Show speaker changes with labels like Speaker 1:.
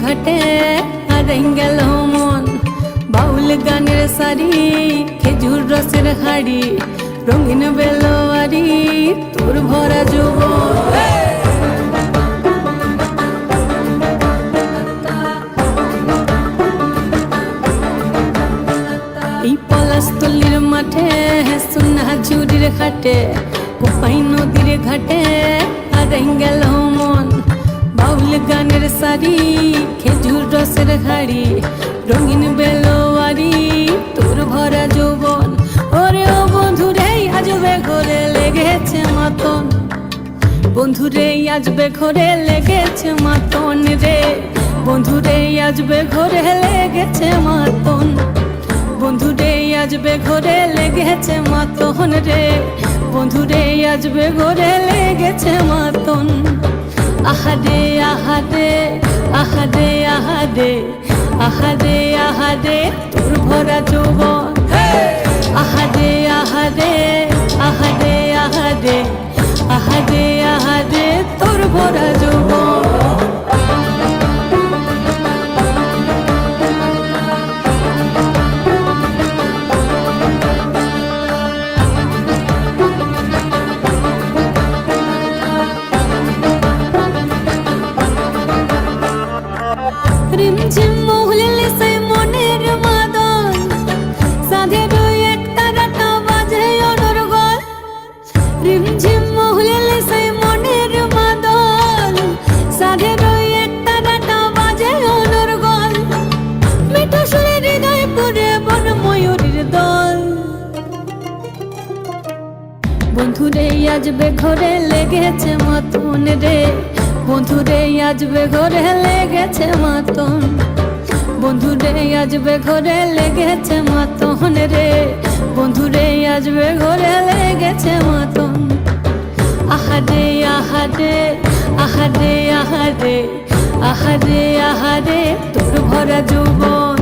Speaker 1: ঘাটে হারাই গেল মন। বাউল গানের সারি, খেজুর রসের হাড়ি, রঙিন বেলোয়ারি, তোর ভরা যৌবন। এই পলাশতলির মাঠে, সোনা ঝুড়ির খাটে, কোপাই নদীর ঘাটে হারাই গেল মন। বাউল গানের সারি, খেজুর রসের হাড়ি, রঙিন বেলোয়ারি, তোর ভরা যৌবন। ওরে ও বন্ধুরে আজবে ঘরে লেগেছে মাতন, বন্ধুরে আজবে ঘরে লেগেছে মাতন রে, বন্ধুরে আজবে ঘরে লেগেছে মাতন, বন্ধুরে আজবে ঘরে লেগেছে মাতন রে, বন্ধুরে আজবে ঘরে লেগেছে মাতন। আহারে আহারে আহারে আহারে আহারে আহারে তোর ভরা যৌবন। আহারে আহারে আহারে আহারে আহারে আহারে তোর ভরা যৌবন। রিমঝিম মহুলে সে মনের মাদন, সাধের এক তারাটা বাজে অনর্গল। রিমঝিম মহুলে সে মনের মাদন, সাধের এক তারাটা বাজে অনর্গল। মিঠা সুরে হৃদয় পুরে বন ময়ূরীর দল। বন্ধুরে আজবে ঘরে লেগেছে মাতন রে, বন্ধুরে আজবে ঘরে লেগেছে মাতন, বন্ধুরে আজবে ঘরে লেগেছে মাতন রে, বন্ধুরে আজবে ঘরে লেগেছে মাতন। আহারে আহারে আহারে আহারে আহারে আহারে তোর ভরা যৌবন।